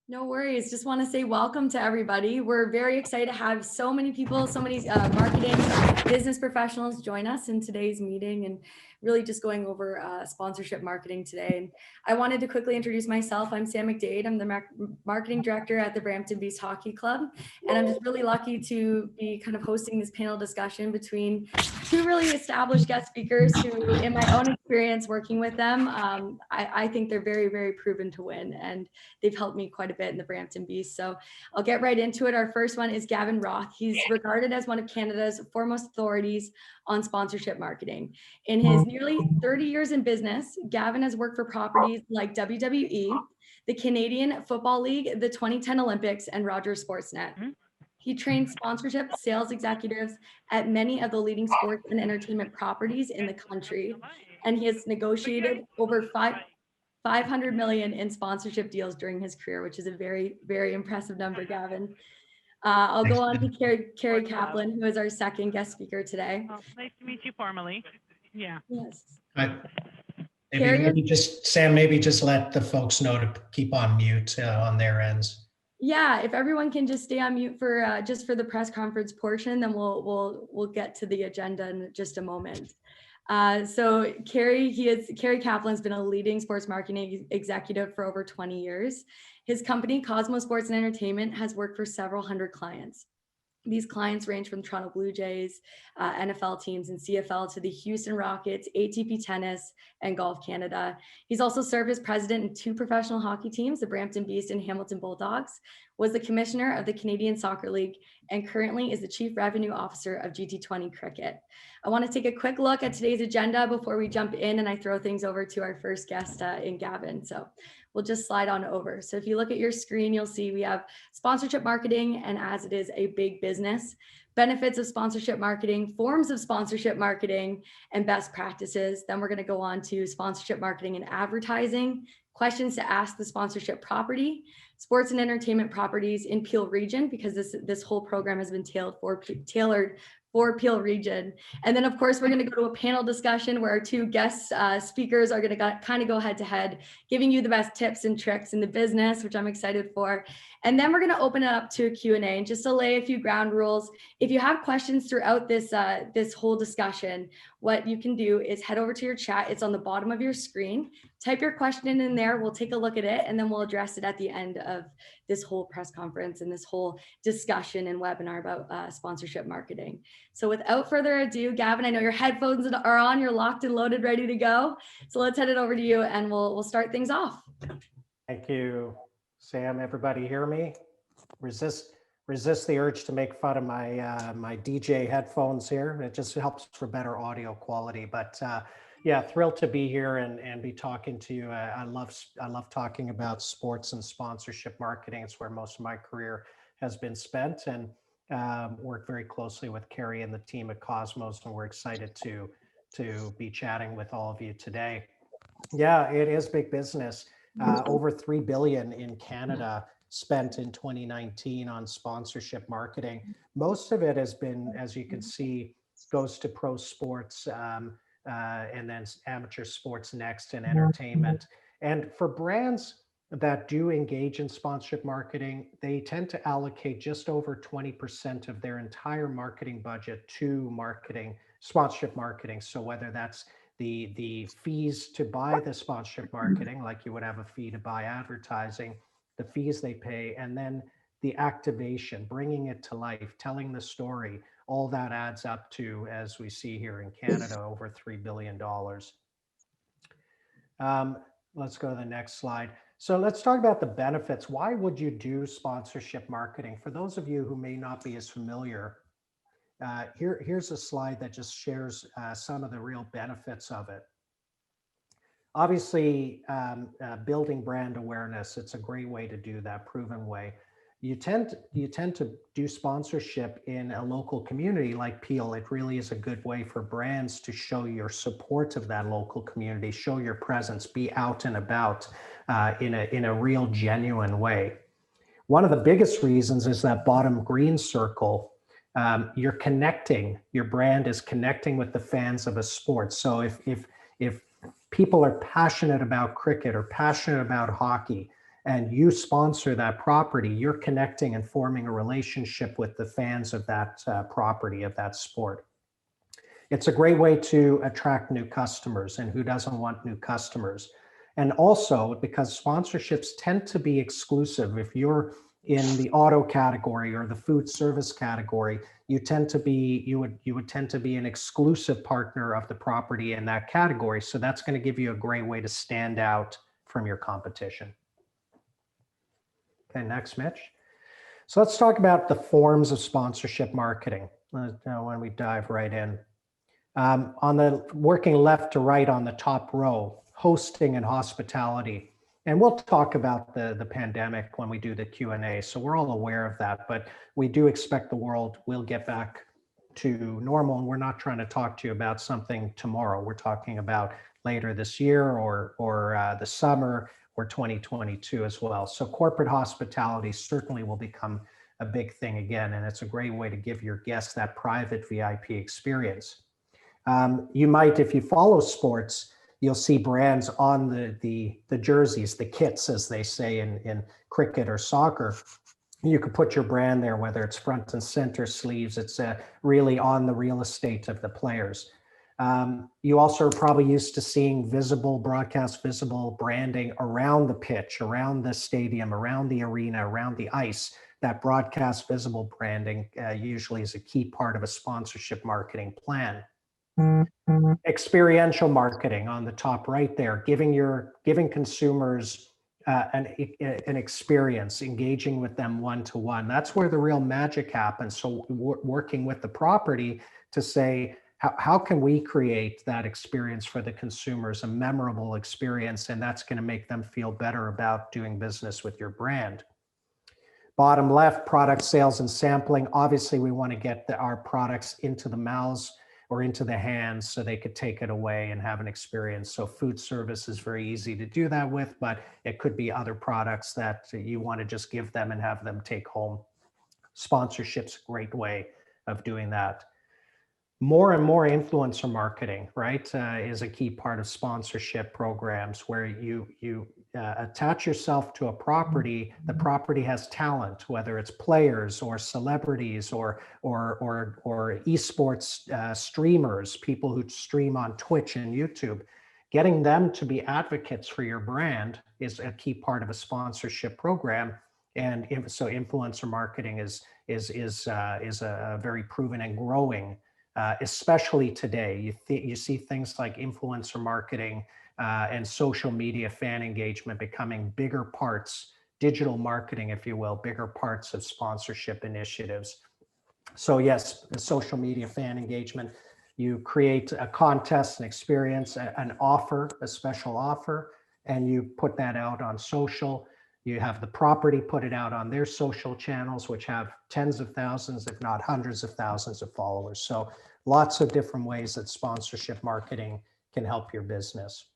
No worries. Just want to say welcome to everybody. We're very excited to have so many people, so many marketing business professionals join us in today's meeting and really just going over sponsorship marketing today. And I wanted to quickly introduce myself. I'm Sam McDade. I'm the marketing director at the Brampton Beast Hockey Club. And I'm just really lucky to be kind of hosting this panel discussion between two really established guest speakers who, in my own experience working with them, I think they're very, very proven to win. And they've helped me quite a bit in the Brampton Beast. So I'll get right into it. Our first one is Gavin Roth. He's regarded as one of Canada's foremost authorities on sponsorship marketing. In his nearly 30 years in business, Gavin has worked for properties like WWE, the Canadian Football League, the 2010 Olympics, and Rogers Sportsnet. He trained sponsorship sales executives at many of the leading sports and entertainment properties in the country, and he has negotiated over 500 million in sponsorship deals during his career, which is a very, very impressive number, Gavin. I'll go on to Carrie Kaplan, who is our second guest speaker today. Oh, nice to meet you formally. Yeah. Yes. Maybe just, Sam, maybe just let the folks know to keep on mute on their ends. Yeah, if everyone can just stay on mute for just for the press conference portion, then we'll get to the agenda in just a moment. So Carrie Kaplan's been a leading sports marketing executive for over 20 years. His company, Cosmos Sports and Entertainment, has worked for several hundred clients. These clients range from Toronto Blue Jays, NFL teams, and CFL to the Houston Rockets, ATP Tennis, and Golf Canada. He's also served as president in two professional hockey teams, the Brampton Beast and Hamilton Bulldogs, was the commissioner of the Canadian Soccer League, and currently is the chief revenue officer of GT20 Cricket. I want to take a quick look at today's agenda before we jump in and I throw things over to our first guest in Gavin. So we'll just slide on over. So if you look at your screen, you'll see we have sponsorship marketing, and as it is a big business, benefits of sponsorship marketing, forms of sponsorship marketing, and best practices. Then we're going to go on to sponsorship marketing and advertising, questions to ask the sponsorship property, sports and entertainment properties in Peel Region, because this whole program has been tailored for Peel Region. And then of course, we're gonna go to a panel discussion where our two guest speakers are gonna kind of go head to head, giving you the best tips and tricks in the business, which I'm excited for. And then we're gonna open it up to a Q&A, and just to lay a few ground rules. If you have questions throughout this, this whole discussion, what you can do is head over to your chat. It's on the bottom of your screen. Type your question in there, we'll take a look at it, and then we'll address it at the end of this whole press conference and this whole discussion and webinar about sponsorship marketing. So without further ado, Gavin, I know your headphones are on, you're locked and loaded, ready to go. So let's head it over to you and we'll start things off. Thank you, Sam. Everybody hear me? Resist the urge to make fun of my DJ headphones here. It just helps for better audio quality. But yeah, thrilled to be here and be talking to you. I love talking about sports and sponsorship marketing. It's where most of my career has been spent, and work very closely with Carrie and the team at Cosmos, and we're excited to be chatting with all of you today. Yeah, it is big business. Over 3 billion in Canada spent in 2019 on sponsorship marketing. Most of it has been, as you can see, goes to pro sports, and then amateur sports next, and entertainment. And for brands that do engage in sponsorship marketing, they tend to allocate just over 20% of their entire marketing budget to sponsorship marketing. So whether that's the fees to buy the sponsorship marketing, like you would have a fee to buy advertising, the fees they pay, and then the activation, bringing it to life, telling the story, all that adds up to, as we see here in Canada, over $3 billion. Let's go to the next slide. So let's talk about the benefits. Why would you do sponsorship marketing? For those of you who may not be as familiar, here's a slide that just shares some of the real benefits of it. Obviously, building brand awareness, it's a great way to do that, proven way. You tend to do sponsorship in a local community like Peel. It really is a good way for brands to show your support of that local community, show your presence, be out and about in a real genuine way. One of the biggest reasons is that bottom green circle. You're connecting, your brand is connecting with the fans of a sport. So if people are passionate about cricket or passionate about hockey, and you sponsor that property, you're connecting and forming a relationship with the fans of that property, of that sport. It's a great way to attract new customers, and who doesn't want new customers? And also because sponsorships tend to be exclusive. If you're in the auto category or the food service category, you would tend to be an exclusive partner of the property in that category. So that's going to give you a great way to stand out from your competition. Okay, next, Mitch. So let's talk about the forms of sponsorship marketing. Now, when we dive right in. On the working left to right on the top row, hosting and hospitality. And we'll talk about the pandemic when we do the Q&A. So we're all aware of that, but we do expect the world will get back to normal. And we're not trying to talk to you about something tomorrow. We're talking about later this year or the summer or 2022 as well. So corporate hospitality certainly will become a big thing again. And it's a great way to give your guests that private VIP experience. You might, if you follow sports, you'll see brands on the jerseys, the kits, as they say in cricket or soccer. You could put your brand there, whether it's front and center, sleeves. It's really on the real estate of the players. You also are probably used to seeing visible branding around the pitch, around the stadium, around the arena, around the ice. That broadcast visible branding usually is a key part of a sponsorship marketing plan. Experiential marketing on the top right there, giving consumers an experience, engaging with them one-to-one. That's where the real magic happens. So working with the property to say, how can we create that experience for the consumers, a memorable experience, and that's going to make them feel better about doing business with your brand. Bottom left, product sales and sampling. Obviously, we want to get our products into the mouths or into the hands so they could take it away and have an experience. So food service is very easy to do that with, but it could be other products that you want to just give them and have them take home. Sponsorship's a great way of doing that. More and more influencer marketing, right, is a key part of sponsorship programs where you attach yourself to a property. The property has talent, whether it's players or celebrities or esports streamers, people who stream on Twitch and YouTube. Getting them to be advocates for your brand is a key part of a sponsorship program. And so influencer marketing is a very proven and growing. Especially today, you see things like influencer marketing and social media fan engagement becoming bigger parts, digital marketing, if you will, bigger parts of sponsorship initiatives. So yes, the social media fan engagement, you create a contest, an experience, an offer, a special offer, and you put that out on social. You have the property put it out on their social channels, which have tens of thousands, if not hundreds of thousands of followers. So lots of different ways that sponsorship marketing can help your business.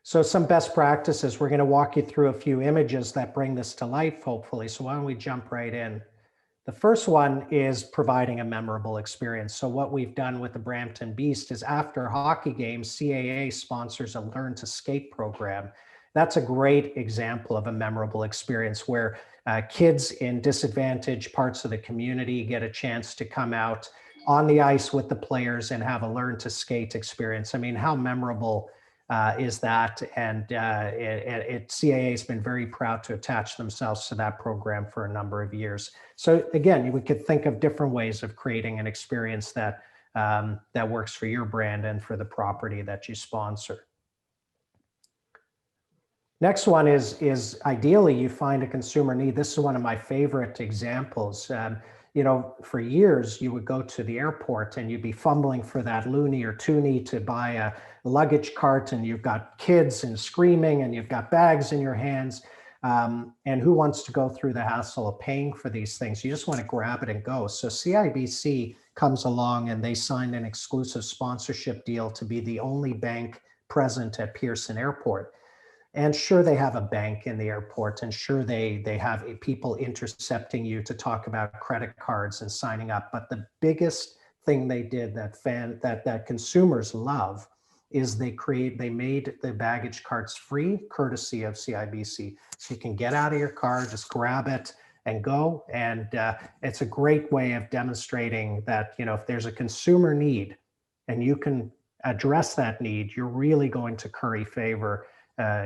So some best practices, we're going to walk you through a few images that bring this to life, hopefully. So why don't we jump right in? The first one is providing a memorable experience. So what we've done with the Brampton Beast is after hockey games, CAA sponsors a Learn to Skate program. That's a great example of a memorable experience where kids in disadvantaged parts of the community get a chance to come out on the ice with the players and have a Learn to Skate experience. I mean, how memorable is that? And CAA has been very proud to attach themselves to that program for a number of years. So again, we could think of different ways of creating an experience that that works for your brand and for the property that you sponsor. Next one is ideally you find a consumer need. This is one of my favorite examples. You know, for years you would go to the airport and you'd be fumbling for that loonie or toonie to buy a luggage cart, and you've got kids and screaming and you've got bags in your hands. And who wants to go through the hassle of paying for these things? You just want to grab it and go. So CIBC comes along and they signed an exclusive sponsorship deal to be the only bank present at Pearson Airport. And sure, they have a bank in the airport, and sure, they have people intercepting you to talk about credit cards and signing up. But the biggest thing they did that consumers love is they made the baggage carts free, courtesy of CIBC. So you can get out of your car, just grab it and go. And it's a great way of demonstrating that, if there's a consumer need and you can address that need, you're really going to curry favor,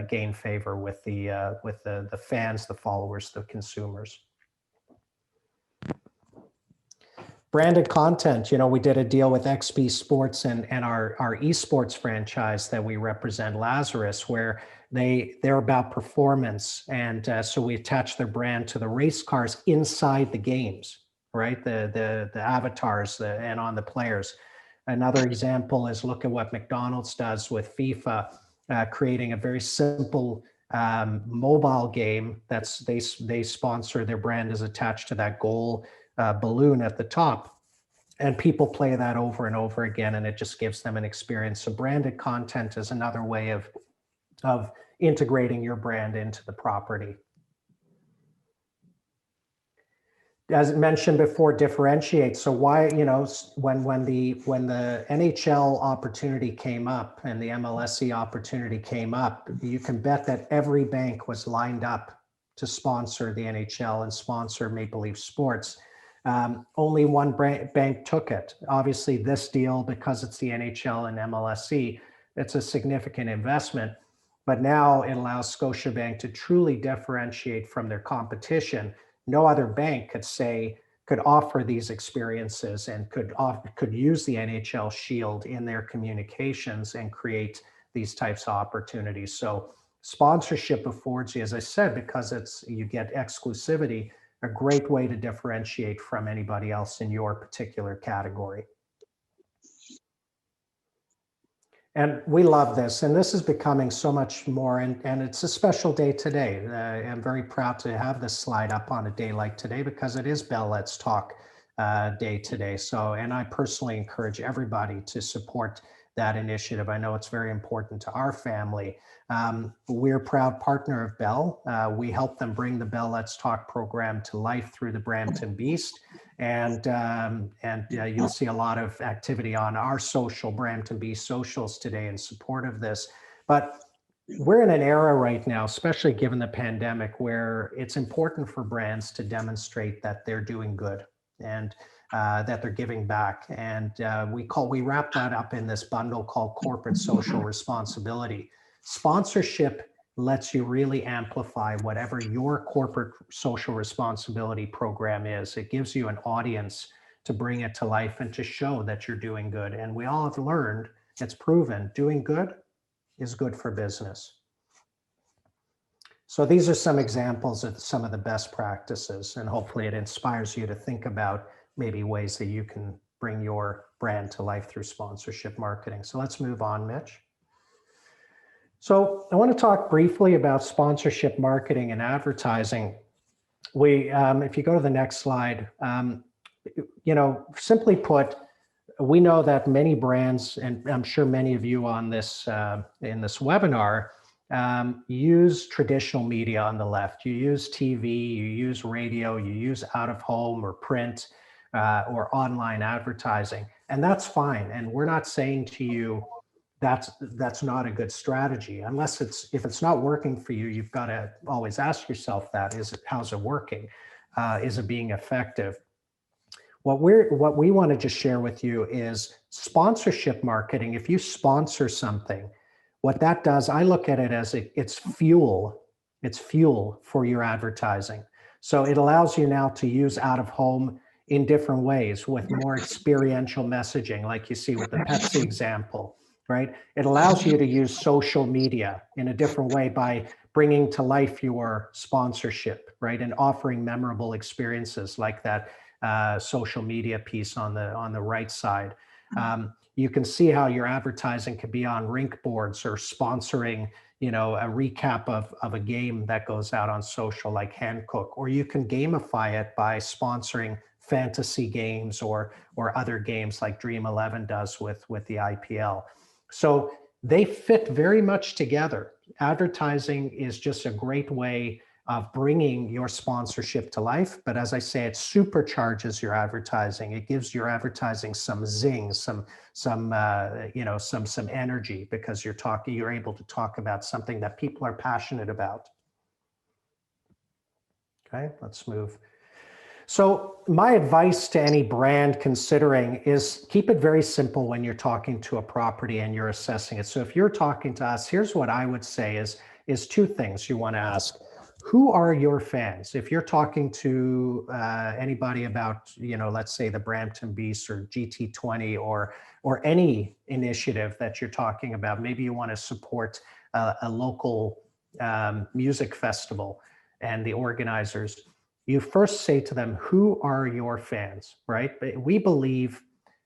gain favor with the fans, the followers, the consumers. Branded content, we did a deal with XP Sports and our esports franchise that we represent, Lazarus, where they're about performance. And so we attach their brand to the race cars inside the games, right? The avatars and on the players. Another example is look at what McDonald's does with FIFA, creating a very simple mobile game that's they sponsor, their brand is attached to that goal balloon at the top, and people play that over and over again, and it just gives them an experience. So branded content is another way of integrating your brand into the property. As mentioned before, differentiate. So why, when the NHL opportunity came up and the MLSE opportunity came up, you can bet that every bank was lined up to sponsor the NHL and sponsor Maple Leaf Sports. Only one bank took it. Obviously, this deal, because it's the NHL and MLSE, it's a significant investment. But now it allows Scotiabank to truly differentiate from their competition. No other bank could offer these experiences and could use the NHL Shield in their communications and create these types of opportunities. So sponsorship affords you, as I said, because you get exclusivity, a great way to differentiate from anybody else in your particular category. And we love this, and this is becoming so much more, and it's a special day today. I'm very proud to have this slide up on a day like today because it is Bell Let's Talk Day today. So, and I personally encourage everybody to support that initiative. I know it's very important to our family. We're a proud partner of Bell. We help them bring the Bell Let's Talk program to life through the Brampton Beast. And you'll see a lot of activity on our social Brampton Beast socials today in support of this. But we're in an era right now, especially given the pandemic, where it's important for brands to demonstrate that they're doing good and that they're giving back. And we wrap that up in this bundle called Corporate Social Responsibility. Sponsorship lets you really amplify whatever your corporate social responsibility program is. It gives you an audience to bring it to life and to show that you're doing good. And we all have learned, it's proven, doing good is good for business. So these are some examples of some of the best practices, and hopefully it inspires you to think about maybe ways that you can bring your brand to life through sponsorship marketing. So let's move on, Mitch. So I want to talk briefly about sponsorship marketing and advertising. If you go to the next slide, simply put, we know that many brands, and I'm sure many of you on this in this webinar, use traditional media on the left. You use TV, you use radio, you use out of home or print or online advertising, and that's fine. And we're not saying to you that's not a good strategy, unless if it's not working for you. You've got to always ask yourself how's it working? Is it being effective? What we want to just share with you is sponsorship marketing. If you sponsor something, what that does, I look at it as it's fuel. It's fuel for your advertising. So it allows you now to use out of home in different ways with more experiential messaging, like you see with the Pepsi example, right? It allows you to use social media in a different way by bringing to life your sponsorship, right? And offering memorable experiences like that social media piece on the right side. You can see how your advertising could be on rink boards or sponsoring, a recap of a game that goes out on social like Handcook, or you can gamify it by sponsoring fantasy games or other games like Dream 11 does with the IPL. So they fit very much together. Advertising is just a great way of bringing your sponsorship to life. But as I say, it supercharges your advertising. It gives your advertising some zing, some energy, because you're able to talk about something that people are passionate about. Okay, let's move. So my advice to any brand considering is keep it very simple when you're talking to a property and you're assessing it. So if you're talking to us, here's what I would say is two things you want to ask. Who are your fans? If you're talking to anybody about, let's say the Brampton Beasts or GT20 or any initiative that you're talking about, maybe you want to support a local music festival and the organizers, you first say to them, who are your fans, right? But we believe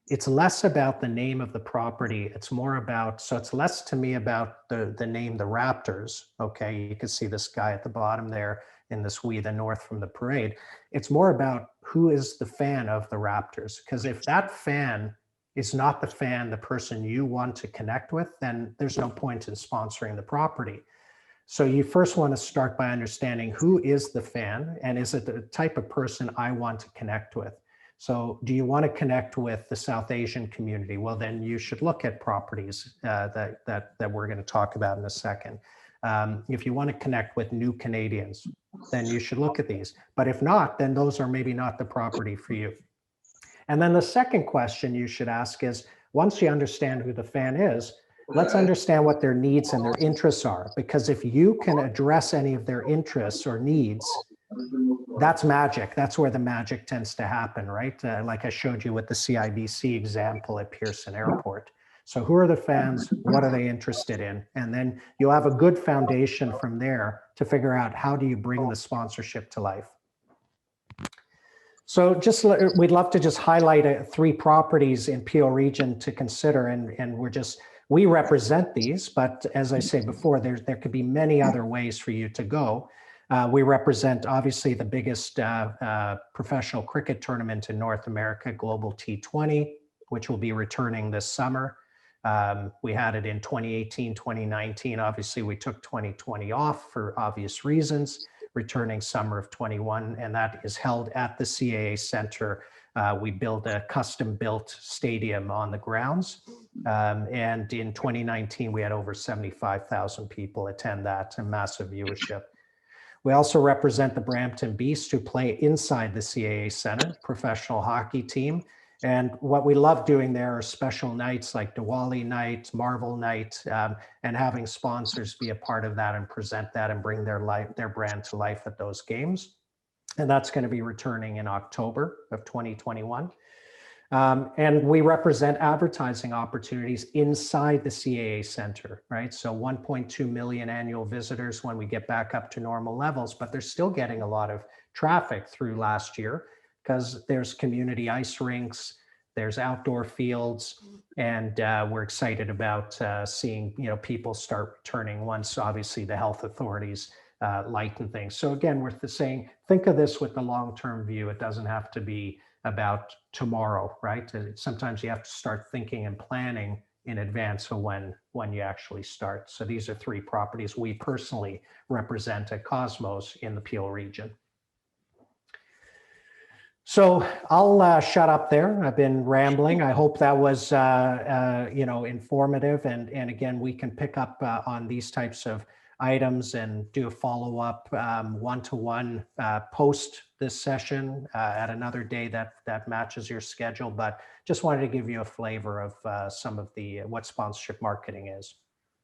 it's less about the name of the property. It's more about, so it's less to me about the name, the Raptors. Okay, you can see this guy at the bottom there in this We the North from the parade. It's more about who is the fan of the Raptors. Because if that fan is not the fan, the person you want to connect with, then there's no point in sponsoring the property. So you first want to start by understanding who is the fan and is it the type of person I want to connect with? So do you want to connect with the South Asian community? Well, then you should look at properties that we're going to talk about in a second. If you want to connect with new Canadians, then you should look at these. But if not, then those are maybe not the property for you. And then the second question you should ask is, once you understand who the fan is, let's understand what their needs and their interests are. Because if you can address any of their interests or needs, that's magic. That's where the magic tends to happen, right? Like I showed you with the CIBC example at Pearson Airport. So who are the fans? What are they interested in? And then you'll have a good foundation from there to figure out how do you bring the sponsorship to life. So we'd love to just highlight 3 properties in Peel Region to consider, and we represent these, but as I say before, there could be many other ways for you to go. We represent obviously the biggest professional cricket tournament in North America, Global T20, which will be returning this summer. We had it in 2018, 2019. Obviously, we took 2020 off for obvious reasons, returning summer of 21, and that is held at the CAA Center. We built a custom-built stadium on the grounds. And in 2019, we had over 75,000 people attend that, a massive viewership. We also represent the Brampton Beasts, who play inside the CAA Center, professional hockey team. And what we love doing there are special nights like Diwali night, Marvel night, and having sponsors be a part of that and present that and bring their brand to life at those games. And that's going to be returning in October of 2021. And we represent advertising opportunities inside the CAA Center, right? So 1.2 million annual visitors when we get back up to normal levels, but they're still getting a lot of traffic through last year because there's community ice rinks, there's outdoor fields, and we're excited about seeing people start returning once obviously the health authorities lighten things. So again, we're saying, think of this with the long-term view. It doesn't have to be about tomorrow, right? Sometimes you have to start thinking and planning in advance of when you actually start. So these are 3 properties we personally represent at Cosmos in the Peel region. So I'll shut up there. I've been rambling. I hope that was informative. And again, we can pick up on these types of items and do a follow-up one-to-one post this session at another day that matches your schedule. But just wanted to give you a flavor of some of what sponsorship marketing is.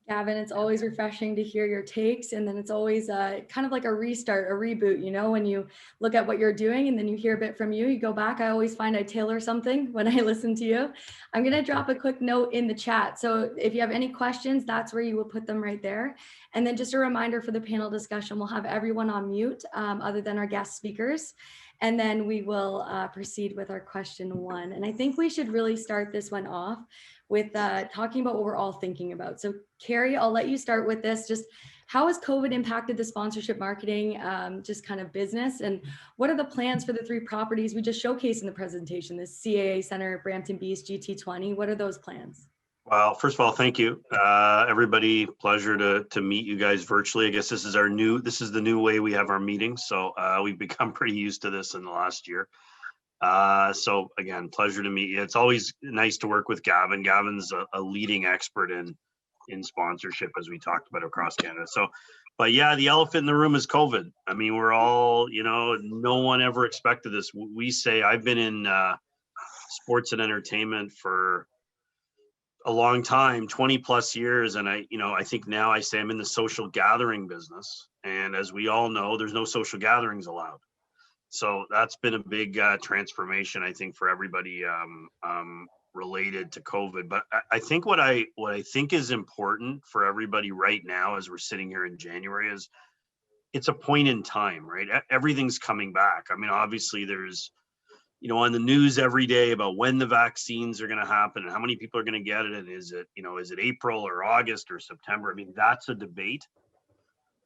Gavin, it's always refreshing to hear your takes, and then it's always kind of like a restart, a reboot, when you look at what you're doing and then you hear a bit from you go back. I always find I tailor something when I listen to you. I'm going to drop a quick note in the chat. So if you have any questions, that's where you will put them right there. And then just a reminder for the panel discussion, we'll have everyone on mute other than our guest speakers. And then we will proceed with our question 1. And I think we should really start this one off with talking about what we're all thinking about. So Carrie, I'll let you start with this. Just how has COVID impacted the sponsorship marketing, just kind of business? And what are the plans for the 3 properties we just showcased in the presentation, the CAA Center, Brampton Beasts, GT20? What are those plans? Well, first of all, thank you, everybody. Pleasure to meet you guys virtually. I guess this is the new way we have our meetings. So we've become pretty used to this in the last year. So again, pleasure to meet you. It's always nice to work with Gavin. Gavin's a leading expert in sponsorship, as we talked about, across Canada. So, but yeah, the elephant in the room is COVID. I mean, we're all, no one ever expected this. We say I've been in sports and entertainment for a long time, 20 plus years. And I think now I say I'm in the social gathering business. And as we all know, there's no social gatherings allowed. So that's been a big transformation, I think, for everybody related to COVID. But I think what I think is important for everybody right now, as we're sitting here in January, is it's a point in time, right? Everything's coming back. I mean, obviously there's, on the news every day about when the vaccines are going to happen and how many people are going to get it. And is it April or August or September? I mean, that's a debate.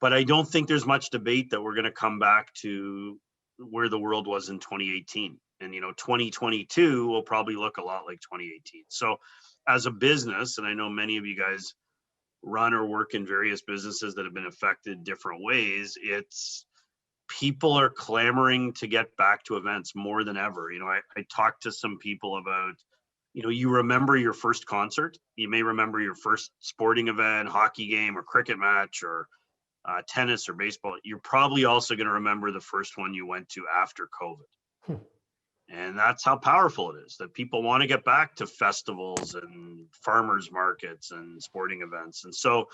But I don't think there's much debate that we're going to come back to where the world was in 2018. And, 2022 will probably look a lot like 2018. So as a business, and I know many of you guys run or work in various businesses that have been affected different ways, it's people are clamoring to get back to events more than ever. I talked to some people about, you remember your first concert, you may remember your first sporting event, hockey game or cricket match or tennis or baseball. You're probably also going to remember the first one you went to after COVID. And that's how powerful it is, that people want to get back to festivals and farmers markets and sporting events. And so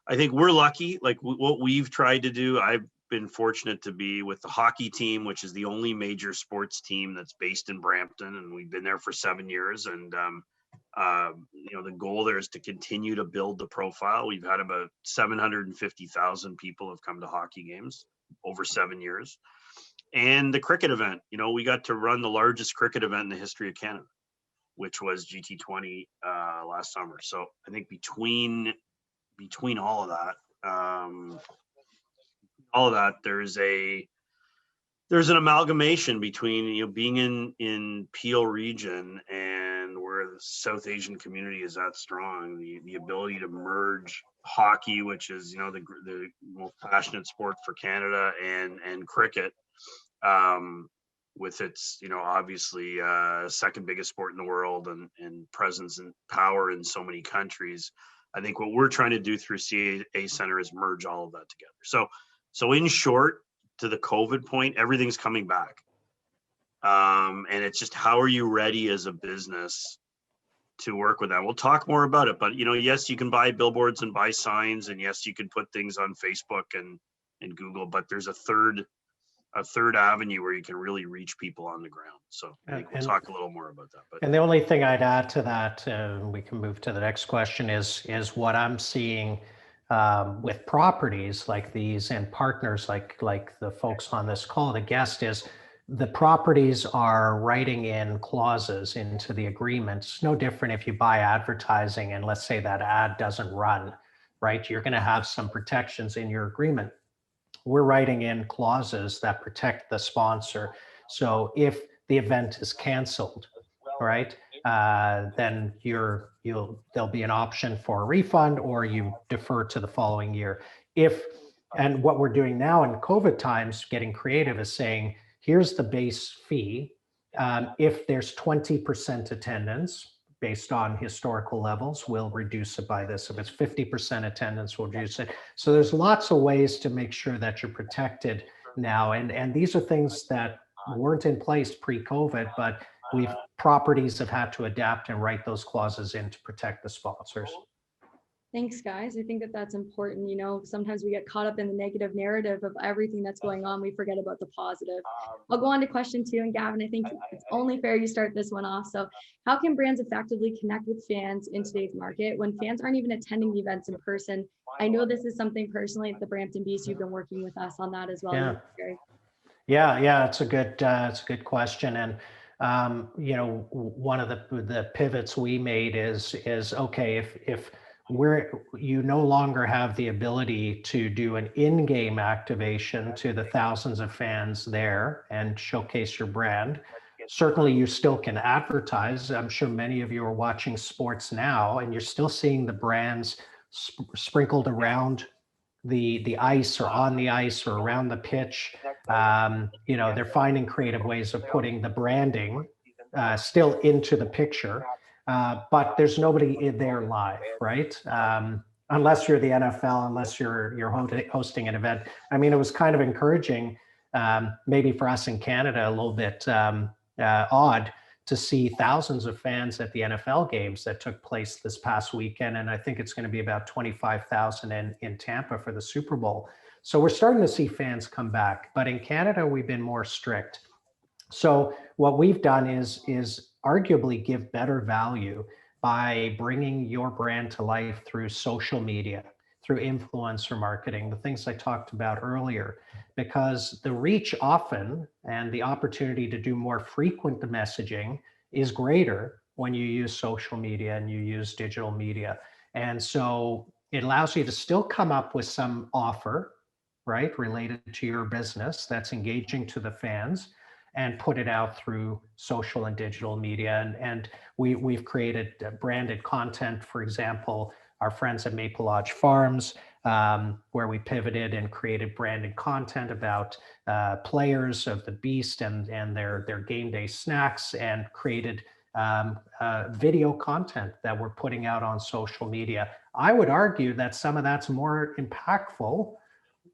I think we're lucky, like what we've tried to do. I've been fortunate to be with the hockey team, which is the only major sports team that's based in Brampton. And we've been there for 7 years. And, the goal there is to continue to build the profile. We've had about 750,000 people have come to hockey games over 7 years. And the cricket event, we got to run the largest cricket event in the history of Canada, which was GT20 last summer. So I think between all of that, there's an amalgamation between being in Peel region and where the South Asian community is that strong, the ability to merge hockey, which is the most passionate sport for Canada, and cricket, with its obviously second biggest sport in the world and presence and power in so many countries. I think what we're trying to do through CAA Center is merge all of that together. So in short, to the COVID point, everything's coming back. And it's just, how are you ready as a business to work with that? We'll talk more about it, but yes, you can buy billboards and buy signs, and yes, you can put things on Facebook and Google, but there's a third avenue where you can really reach people on the ground. So I think we'll talk a little more about that. But, and the only thing I'd add to that, we can move to the next question, is what I'm seeing with properties like these and partners like the folks on this call, the guest, is the properties are writing in clauses into the agreement. It's no different if you buy advertising and let's say that ad doesn't run, right? You're going to have some protections in your agreement. We're writing in clauses that protect the sponsor. So if the event is canceled, right, then there'll be an option for a refund, or you defer to the following year. And what we're doing now in COVID times, getting creative, is saying, here's the base fee. If there's 20% attendance based on historical levels, we'll reduce it by this. If it's 50% attendance, we'll reduce it. So there's lots of ways to make sure that you're protected now. And these are things that weren't in place pre-COVID, but properties have had to adapt and write those clauses in to protect the sponsors. Thanks, guys. I think that's important. Sometimes we get caught up in the negative narrative of everything that's going on. We forget about the positive. I'll go on to question 2. And Gavin, I think it's only fair you start this one off. So how can brands effectively connect with fans in today's market when fans aren't even attending the events in person? I know this is something personally at the Brampton Beast, you've been working with us on that as well. Yeah, it's a good question. And one of the pivots we made is okay, if you no longer have the ability to do an in-game activation to the thousands of fans there and showcase your brand, certainly you still can advertise. I'm sure many of you are watching sports now, and you're still seeing the brands sprinkled around the ice or on the ice or around the pitch. They're finding creative ways of putting the branding still into the picture, but there's nobody in there live, right? Unless you're the NFL, unless you're hosting an event. I mean, it was kind of encouraging, maybe for us in Canada, a little bit odd to see thousands of fans at the NFL games that took place this past weekend. And I think it's going to be about 25,000 in Tampa for the Super Bowl. So we're starting to see fans come back, but in Canada, we've been more strict. So what we've done is arguably give better value by bringing your brand to life through social media, through influencer marketing, the things I talked about earlier, because the reach often and the opportunity to do more frequent messaging is greater when you use social media and you use digital media. And so it allows you to still come up with some offer, right, related to your business that's engaging to the fans, and put it out through social and digital media. And we've created branded content, for example, our friends at Maple Lodge Farms, where we pivoted and created branded content about players of the Beast and their game day snacks, and created video content that we're putting out on social media. I would argue that some of that's more impactful,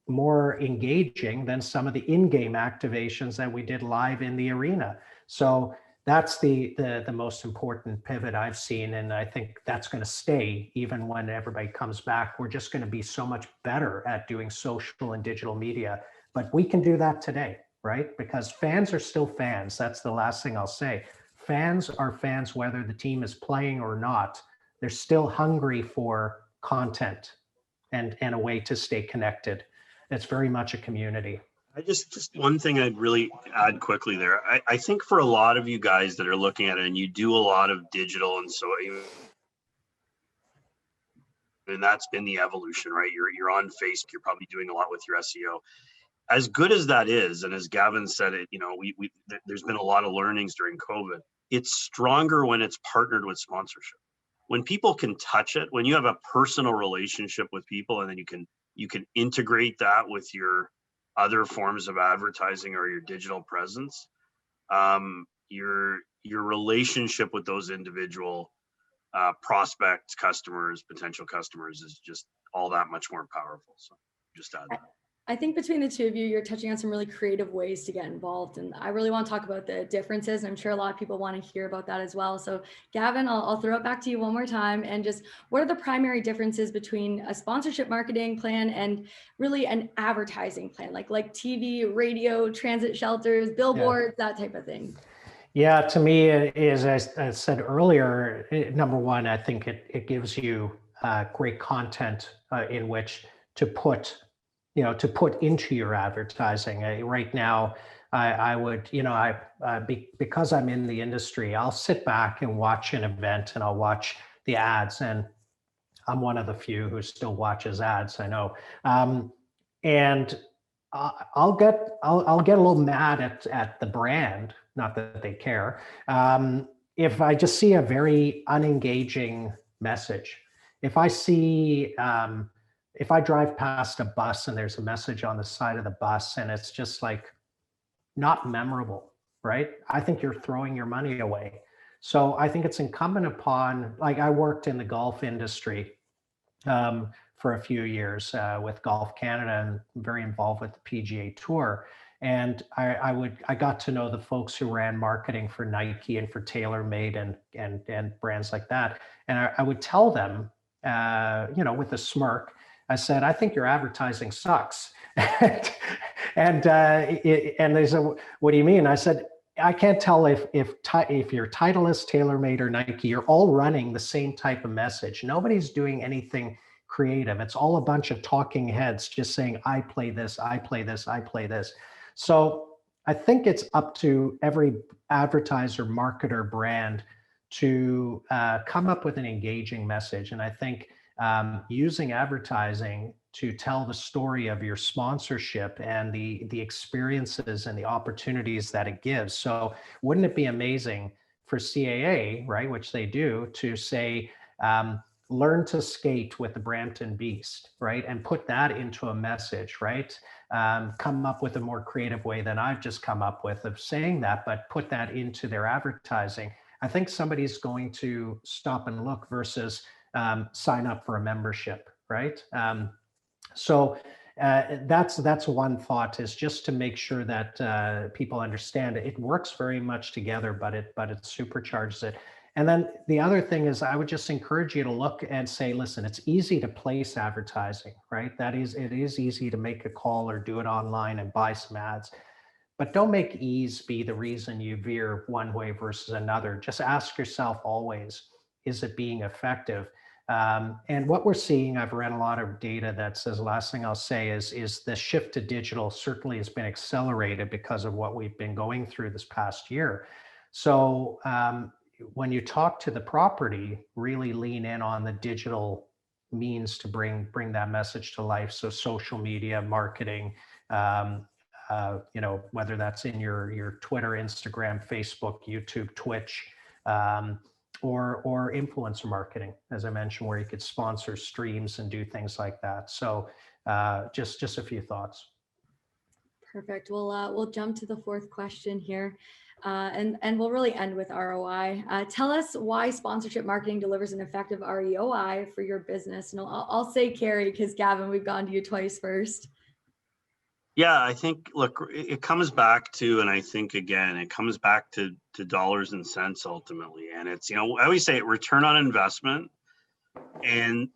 more engaging than some of the in-game activations that we did live in the arena. So that's the most important pivot I've seen. And I think that's going to stay even when everybody comes back. We're just going to be so much better at doing social and digital media, but we can do that today, right? Because fans are still fans. That's the last thing I'll say. Fans are fans, whether the team is playing or not. They're still hungry for content and a way to stay connected. It's very much a community. I just one thing I'd really add quickly there. I think for a lot of you guys that are looking at it, and you do a lot of digital, and so, and that's been the evolution, right? You're on Facebook, you're probably doing a lot with your SEO. As good as that is, and as Gavin said it, there's been a lot of learnings during COVID. It's stronger when it's partnered with sponsorship. When people can touch it, when you have a personal relationship with people, and then you can integrate that with your other forms of advertising or your digital presence, your relationship with those individual prospects, customers, potential customers is just all that much more powerful. So just add that. I think between the two of you, you're touching on some really creative ways to get involved. And I really want to talk about the differences. I'm sure a lot of people want to hear about that as well. So Gavin, I'll throw it back to you one more time. And just what are the primary differences between a sponsorship marketing plan and really an advertising plan, like TV, radio, transit shelters, billboards, that type of thing? Yeah, to me, it is, as I said earlier, number one, I think it gives you great content in which to put into your advertising. Right now, I would, because I'm in the industry, I'll sit back and watch an event and I'll watch the ads. And I'm one of the few who still watches ads, I know. And I'll get a little mad at the brand, not that they care, if I just see a very unengaging message. If I see, if I drive past a bus and there's a message on the side of the bus and it's just like not memorable, right? I think you're throwing your money away. So I think it's incumbent upon, like I worked in the golf industry for a few years with Golf Canada and very involved with the PGA Tour. And I got to know the folks who ran marketing for Nike and for TaylorMade and brands like that. And I would tell them, with a smirk, I said, I think your advertising sucks. and they said, what do you mean? I said, I can't tell if your Titleist, TaylorMade, or Nike, you're all running the same type of message. Nobody's doing anything creative. It's all a bunch of talking heads just saying, I play this, I play this, I play this. So I think it's up to every advertiser, marketer, brand to come up with an engaging message. And I think using advertising to tell the story of your sponsorship and the experiences and the opportunities that it gives. So wouldn't it be amazing for CAA, right, which they do, to say, learn to skate with the Brampton Beast, right? And put that into a message, right? Come up with a more creative way than I've just come up with of saying that, but put that into their advertising. I think somebody's going to stop and look versus sign up for a membership, right? So that's one thought, is just to make sure that people understand it works very much together, but it supercharges it. And then the other thing is, I would just encourage you to look and say, listen, it's easy to place advertising, right? It is easy to make a call or do it online and buy some ads, but don't make ease be the reason you veer one way versus another. Just ask yourself always, is it being effective? And what we're seeing, I've read a lot of data that says, the last thing I'll say is the shift to digital certainly has been accelerated because of what we've been going through this past year. So when you talk to the property, really lean in on the digital means to bring that message to life. So social media, marketing, whether that's in your Twitter, Instagram, Facebook, YouTube, Twitch, or influencer marketing, as I mentioned, where you could sponsor streams and do things like that. So just a few thoughts. Perfect. We'll jump to the fourth question here. And we'll really end with ROI. Tell us why sponsorship marketing delivers an effective ROI for your business. And I'll say Carrie, because Gavin, we've gone to you twice first. Yeah, I think, look, it comes back to, and I think, again, it comes back to dollars and cents ultimately. And it's, I always say return on investment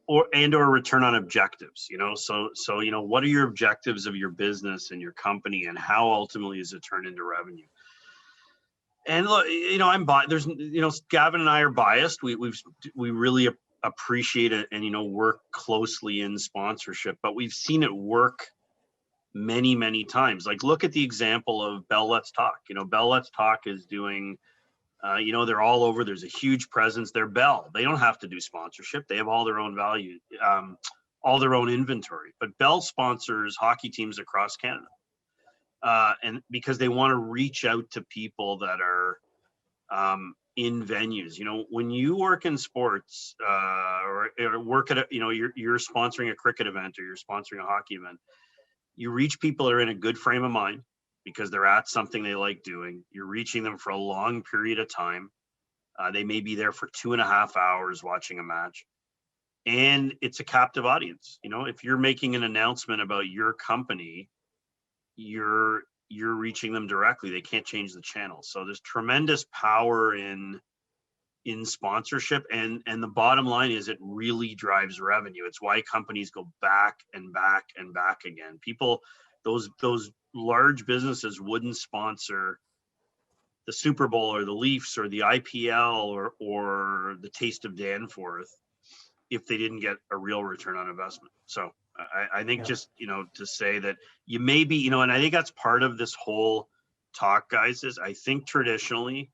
or return on objectives, so, what are your objectives of your business and your company, and how ultimately is it turned into revenue? And look, there's, Gavin and I are biased. We really appreciate it and, work closely in sponsorship, but we've seen it work many, many times. Like, look at the example of Bell Let's Talk. Bell Let's Talk is doing, they're all over. There's a huge presence. They're Bell. They don't have to do sponsorship. They have all their own value, all their own inventory. But Bell sponsors hockey teams across Canada. And because they want to reach out to people that are in venues. When you work in sports or work at you're sponsoring a cricket event or you're sponsoring a hockey event, you reach people that are in a good frame of mind because they're at something they like doing. You're reaching them for a long period of time. They may be there for 2.5 hours watching a match, and it's a captive audience. If you're making an announcement about your company, you're reaching them directly. They can't change the channel. So there's tremendous power in sponsorship, and the bottom line is it really drives revenue. It's why companies go back and back and back again. People, those large businesses wouldn't sponsor the Super Bowl or the Leafs or the IPL or the Taste of Danforth if they didn't get a real return on investment. So I think just, to say that you may be, and I think that's part of this whole talk, guys, is I think traditionally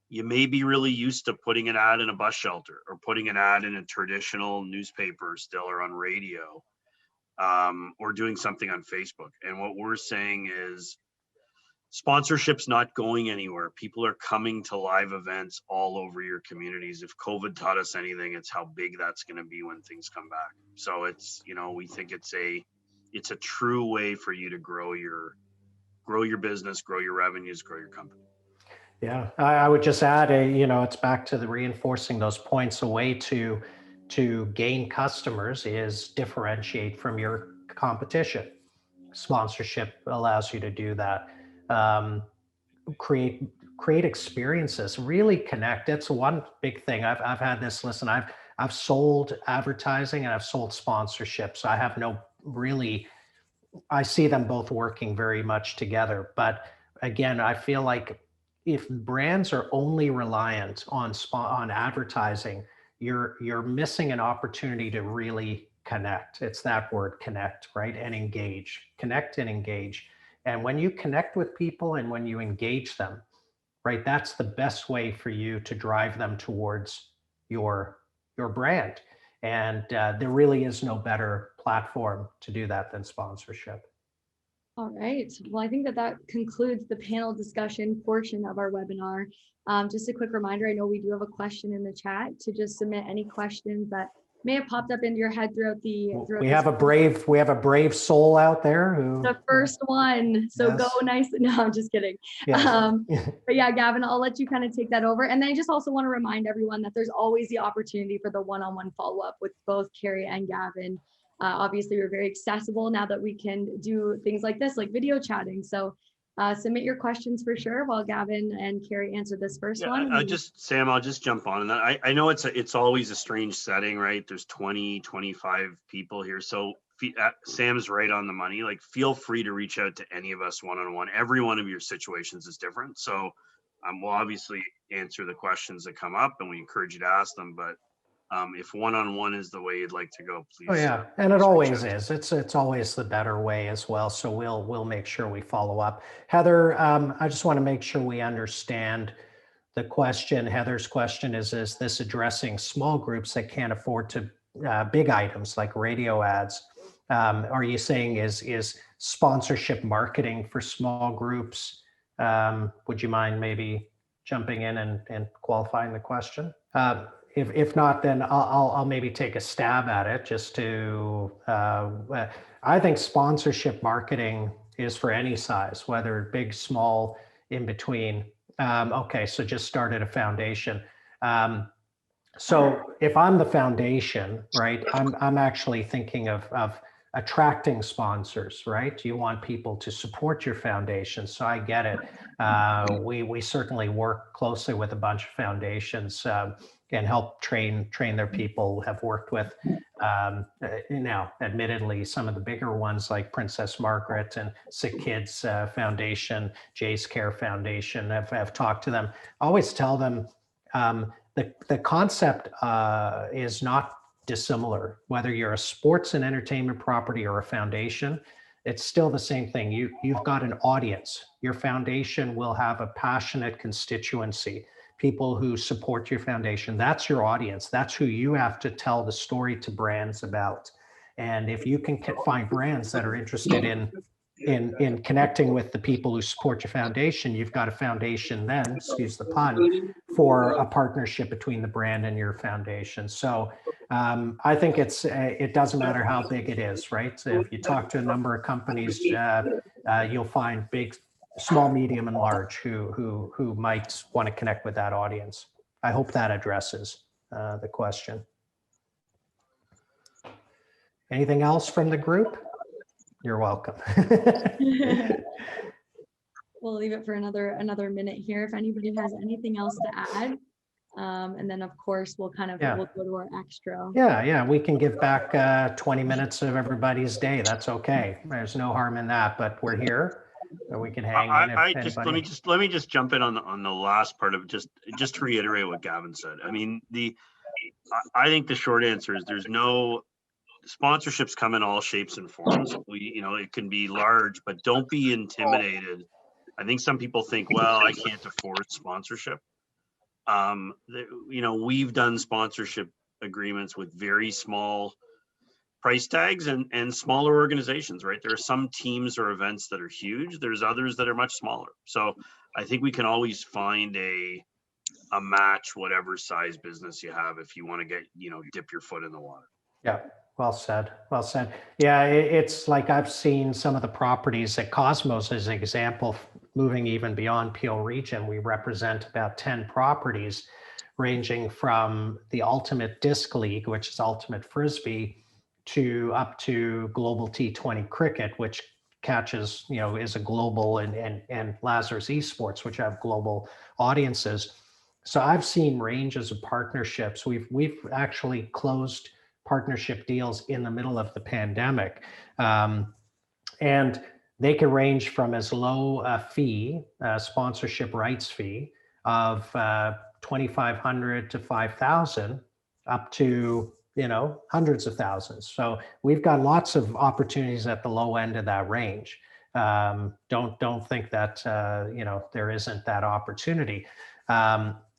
you may be really used to putting an ad in a bus shelter or putting an ad in a traditional newspaper still or on radio, or doing something on Facebook. And what we're saying is sponsorship's not going anywhere. People are coming to live events all over your communities. If COVID taught us anything, it's how big that's going to be when things come back. So it's, we think it's a true way for you to grow your business, grow your revenues, grow your company. Yeah, I would just add, it's back to the reinforcing those points. A way to gain customers is differentiate from your competition. Sponsorship allows you to do that. Create experiences, really connect. That's one big thing. I've had this. Listen, I've sold advertising and I've sold sponsorship, so I have I see them both working very much together. But again, I feel like if brands are only reliant on advertising, you're missing an opportunity to really connect. It's that word, connect, right? And engage. Connect and engage. And when you connect with people and when you engage them, right, that's the best way for you to drive them towards your brand. And there really is no better platform to do that than sponsorship. All right. Well, I think that concludes the panel discussion portion of our webinar. Just a quick reminder, I know we do have a question in the chat to just submit any questions that may have popped up into your head throughout the. We have a brave soul out there who. The first one. So Yes. go nice. No, I'm just kidding. Yes. But yeah, Gavin, I'll let you kind of take that over. And then I just also want to remind everyone that there's always the opportunity for the one-on-one follow-up with both Carrie and Gavin. Obviously, we're very accessible now that we can do things like this, like video chatting. So submit your questions for sure while Gavin and Carrie answer this first one. Sam, I'll just jump on. And I know it's always a strange setting, right? There's 20, 25 people here. So Sam's right on the money. Like, feel free to reach out to any of us one-on-one. Every one of your situations is different. So we'll obviously answer the questions that come up, and we encourage you to ask them. But if one-on-one is the way you'd like to go, please. Oh yeah, and it always is. It's always the better way as well. So we'll make sure we follow up. Heather, I just want to make sure we understand the question. Heather's question is this addressing small groups that can't afford to big items like radio ads? Are you saying is sponsorship marketing for small groups? Would you mind maybe jumping in and qualifying the question? If not, then I'll maybe take a stab at it just to, I think sponsorship marketing is for any size, whether big, small, in between. Okay, so just started a foundation. So if I'm the foundation, right, I'm actually thinking of attracting sponsors, right? You want people to support your foundation. So I get it. We certainly work closely with a bunch of foundations and help train their people. Have worked with now, admittedly, some of the bigger ones like Princess Margaret and Sick Kids Foundation, Jay's Care Foundation. I've talked to them. I always tell them the concept is not dissimilar. Whether you're a sports and entertainment property or a foundation, it's still the same thing. You've got an audience. Your foundation will have a passionate constituency. People who support your foundation, that's your audience. That's who you have to tell the story to brands about. And if you can find brands that are interested in connecting with the people who support your foundation, you've got a foundation then, excuse the pun, for a partnership between the brand and your foundation. So I think it doesn't matter how big it is, right? So if you talk to a number of companies, you'll find big, small, medium, and large who might want to connect with that audience. I hope that addresses the question. Anything else from the group? You're welcome. We'll leave it for another minute here if anybody has anything else to add. And then of course we'll we'll go to our extra. Yeah, we can give back 20 minutes of everybody's day. That's okay. There's no harm in that, but we're here. So we can hang in. Let me just jump in on the last part of just to reiterate what Gavin said. I mean, I think the short answer is there's no sponsorships come in all shapes and forms. It can be large, but don't be intimidated. I think some people think, well, I can't afford sponsorship. We've done sponsorship agreements with very small price tags and smaller organizations, right? There are some teams or events that are huge. There's others that are much smaller. So I think we can always find a match, whatever size business you have, if you want to get, dip your foot in the water. Yeah. Well said. Well said. Yeah, it's like I've seen some of the properties at Cosmos as an example, moving even beyond Peel Region. We represent about 10 properties ranging from the Ultimate Disc League, which is Ultimate Frisbee, up to Global T20 Cricket, which catches, is a global, and Lazarus Esports, which have global audiences. So I've seen ranges of partnerships. We've actually closed partnership deals in the middle of the pandemic. And they can range from as low a fee, sponsorship rights fee of $2,500 to $5,000 up to, hundreds of thousands. So we've got lots of opportunities at the low end of that range. Don't think that, there isn't that opportunity.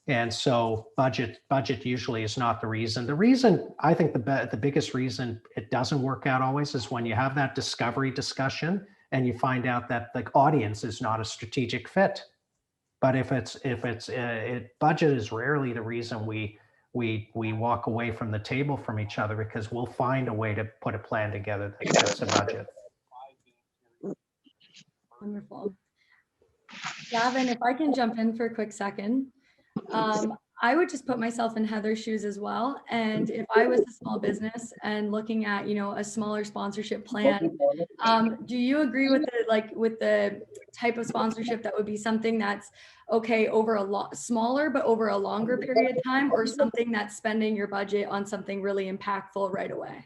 And so budget usually is not the reason. The reason, I think the biggest reason it doesn't work out always is when you have that discovery discussion and you find out that the audience is not a strategic fit. But if budget is rarely the reason we walk away from the table from each other, because we'll find a way to put a plan together that fits a budget. Wonderful. Gavin, if I can jump in for a quick second. I would just put myself in Heather's shoes as well. And if I was a small business and looking at, a smaller sponsorship plan, do you agree with the type of sponsorship that would be something that's okay over a lot smaller, but over a longer period of time, or something that's spending your budget on something really impactful right away?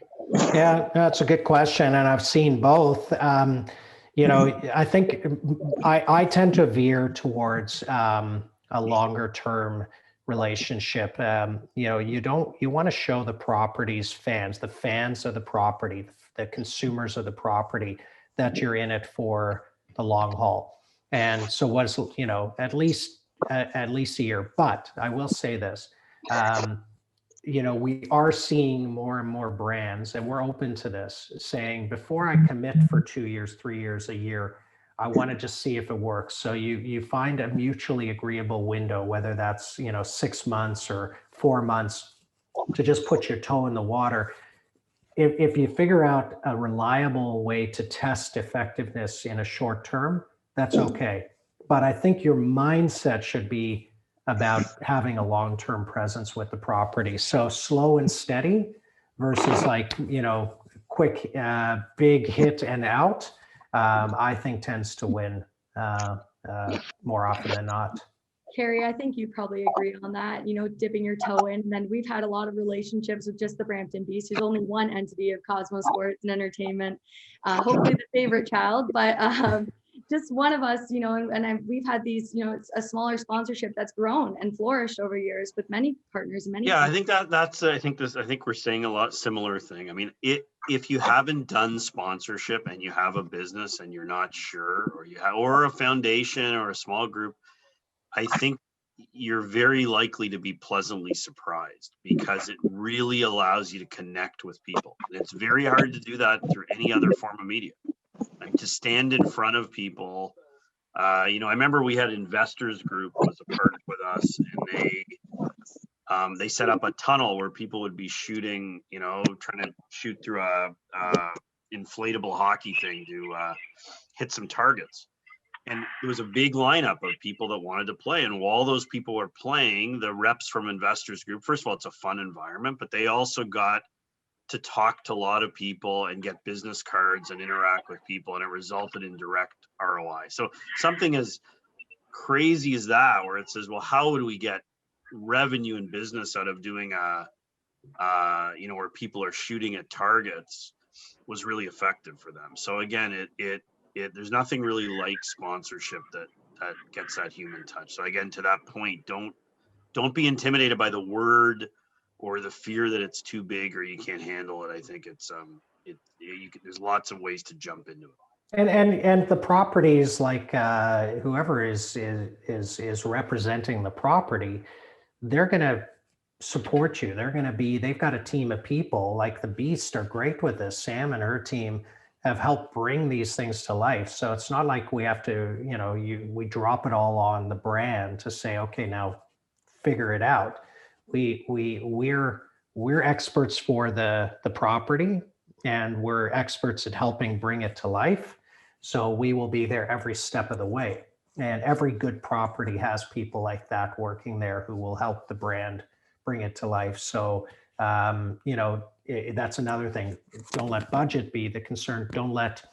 Yeah, that's a good question. And I've seen both. I think I tend to veer towards a longer term relationship. You want to show the property's fans, the fans of the property, the consumers of the property, that you're in it for the long haul. And so what's, at least a year. But I will say this, we are seeing more and more brands, and we're open to this, saying, before I commit for 2 years, 3 years, a year, I want to just see if it works. So you find a mutually agreeable window, whether that's 6 months or 4 months, to just put your toe in the water. If you figure out a reliable way to test effectiveness in a short term, that's okay. But I think your mindset should be about having a long-term presence with the property. So slow and steady versus quick, big hit and out, I think tends to win more often than not. Carrie, I think you probably agree on that, dipping your toe in. And then we've had a lot of relationships with just the Brampton Beast. There's only one entity of Cosmo Sports and Entertainment, hopefully the favorite child, but just one of us, we've had these, it's a smaller sponsorship that's grown and flourished over years with many partners. Yeah, I think I think we're saying a lot similar thing. I mean, if you haven't done sponsorship and you have a business and you're not sure, or a foundation or a small group, I think you're very likely to be pleasantly surprised, because it really allows you to connect with people. It's very hard to do that through any other form of media. Like, to stand in front of people. I remember we had Investors Group was a part with us, and they set up a tunnel where people would be shooting, trying to shoot through a inflatable hockey thing to hit some targets. And it was a big lineup of people that wanted to play. And while those people were playing, the reps from Investors Group, first of all, it's a fun environment, but they also got to talk to a lot of people and get business cards and interact with people, and it resulted in direct ROI. So something as crazy as that, where it says, well, how would we get revenue and business out of doing where people are shooting at targets, was really effective for them. So again, there's nothing really like sponsorship that gets that human touch. So again, to that point, don't be intimidated by the word or the fear that it's too big or you can't handle it. I think it's there's lots of ways to jump into it. And the properties, like whoever is representing the property, they're going to support you. They've got a team of people. Like the Beast are great with this. Sam and her team have helped bring these things to life. So it's not like we have to, we drop it all on the brand to say, okay, now figure it out. We're experts for the property, and we're experts at helping bring it to life. So we will be there every step of the way. And every good property has people like that working there who will help the brand bring it to life. So, that's another thing. Don't let budget be the concern. Don't let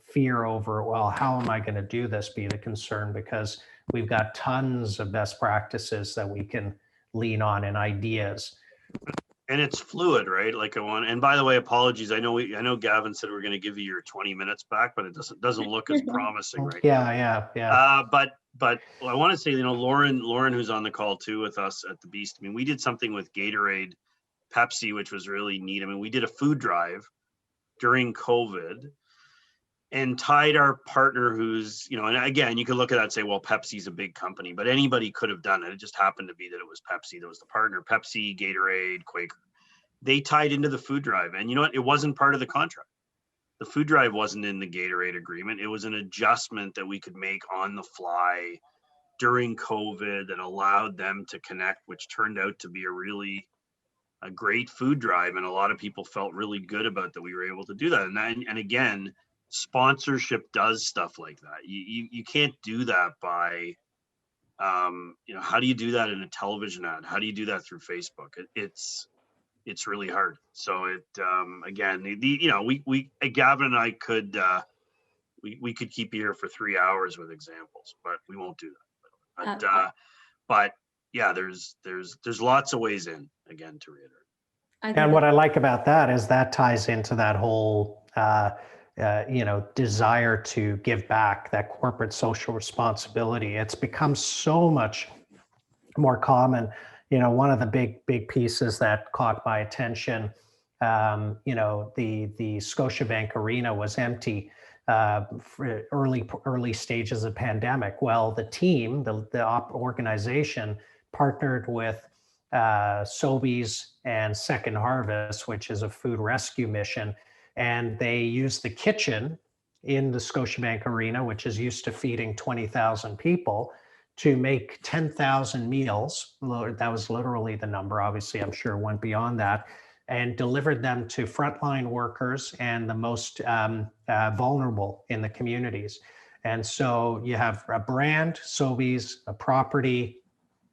fear over, well, how am I going to do this, be the concern, because we've got tons of best practices that we can lean on and ideas. And it's fluid, right? And by the way, apologies. I know Gavin said we're going to give you your 20 minutes back, but it doesn't look as promising right now. Yeah. But I want to say, Lauren, who's on the call too with us at the Beast. I mean, we did something with Gatorade, Pepsi, which was really neat. I mean, we did a food drive during COVID, and tied our partner who's, you know, and again, you could look at that and say, well, Pepsi's a big company, but anybody could have done it. It just happened to be that it was Pepsi that was the partner. Pepsi, Gatorade, Quaker. They tied into the food drive. And you know what? It wasn't part of the contract. The food drive wasn't in the Gatorade agreement. It was an adjustment that we could make on the fly during COVID that allowed them to connect, which turned out to be a great food drive. And a lot of people felt really good about that we were able to do that. And again, sponsorship does stuff like that. You can't do that by, you know, how do you do that in a television ad? How do you do that through Facebook? It's really hard. So again, you know, Gavin and I could, we could keep you here for 3 hours with examples, but we won't do that. But yeah, there's lots of ways in, again, to reiterate. And what I like about that is that ties into that whole, you know, desire to give back, that corporate social responsibility. It's become so much more common. You know, one of the big pieces that caught my attention, you know, the Scotiabank Arena was empty for early stages of pandemic. Well, the team, the organization partnered with Sobeys and Second Harvest, which is a food rescue mission. And they used the kitchen in the Scotiabank Arena, which is used to feeding 20,000 people, to make 10,000 meals. That was literally the number. Obviously, I'm sure it went beyond that, and delivered them to frontline workers and the most vulnerable in the communities. And so you have a brand, Sobeys, a property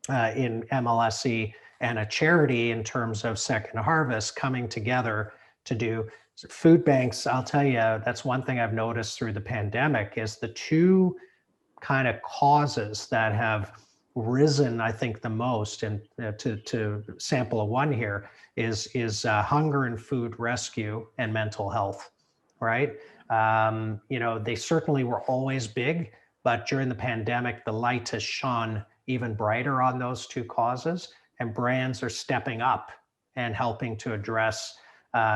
in MLSE, and a charity in terms of Second Harvest coming together to do food banks. I'll tell you, that's one thing I've noticed through the pandemic is the two kind of causes that have risen, I think, the most, and to sample a one here is hunger and food rescue and mental health, right? You know, they certainly were always big, but during the pandemic, the light has shone even brighter on those two causes, and brands are stepping up and helping to address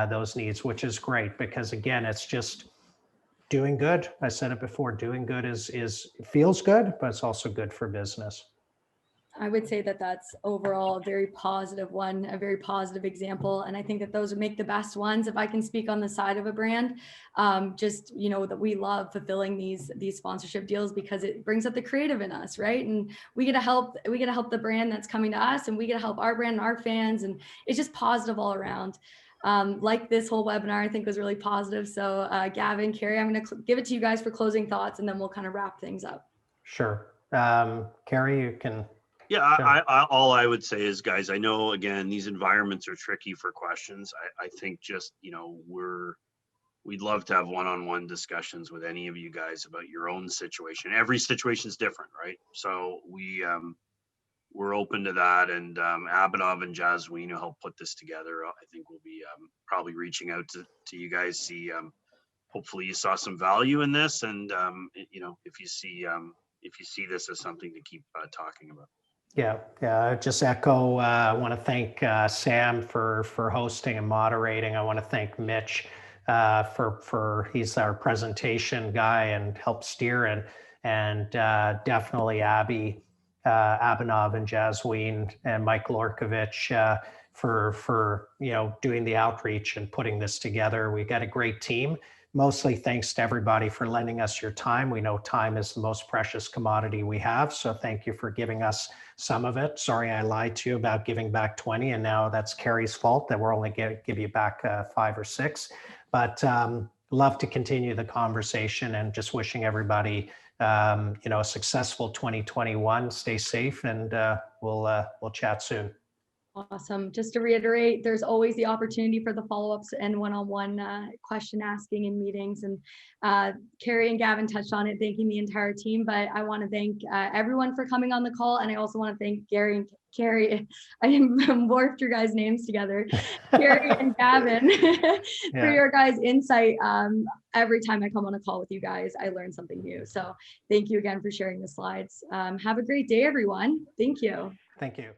those needs, which is great because, again, it's just doing good. I said it before, doing good feels good, but it's also good for business. I would say that that's overall a very positive one, a very positive example. And I think that those would make the best ones. If I can speak on the side of a brand, just, you know, that we love fulfilling these sponsorship deals because it brings up the creative in us, right? And we get to help the brand that's coming to us, and we get to help our brand and our fans. And it's just positive all around. Like this whole webinar, I think was really positive. So Gavin, Carrie, I'm going to give it to you guys for closing thoughts, and then we'll kind of wrap things up. Sure. Carrie, you can. Yeah, Sure. all I would say is, guys, I know, again, these environments are tricky for questions. I think just, you know, we'd love to have one-on-one discussions with any of you guys about your own situation. Every situation is different, right? So we're open to that. And Abhinav and Jasween, who helped put this together, I think we'll be probably reaching out to you guys. See, hopefully you saw some value in this, and you know, if you see this as something to keep talking about. Yeah. Just echo. I want to thank Sam for hosting and moderating. I want to thank Mitch for he's our presentation guy and helped steer, and definitely Abby, Abhinav and Jasween and Mike Lorkovich for you know, doing the outreach and putting this together. We got a great team. Mostly thanks to everybody for lending us your time. We know time is the most precious commodity we have. So thank you for giving us some of it. Sorry, I lied to you about giving back 20, and now that's Carrie's fault that we're only going to give you back 5 or 6. But love to continue the conversation, and just wishing everybody, you know, a successful 2021. Stay safe, and we'll chat soon. Awesome. Just to reiterate, there's always the opportunity for the follow-ups and one-on-one question asking in meetings. And Carrie and Gavin touched on it, thanking the entire team. But I want to thank everyone for coming on the call. And I also want to thank Gary and Carrie. I morphed your guys' names together. Carrie and Gavin for your guys' insight. Every time I come on a call with you guys, I learn something new. So thank you again for sharing the slides. Have a great day, everyone. Thank you. Thank you.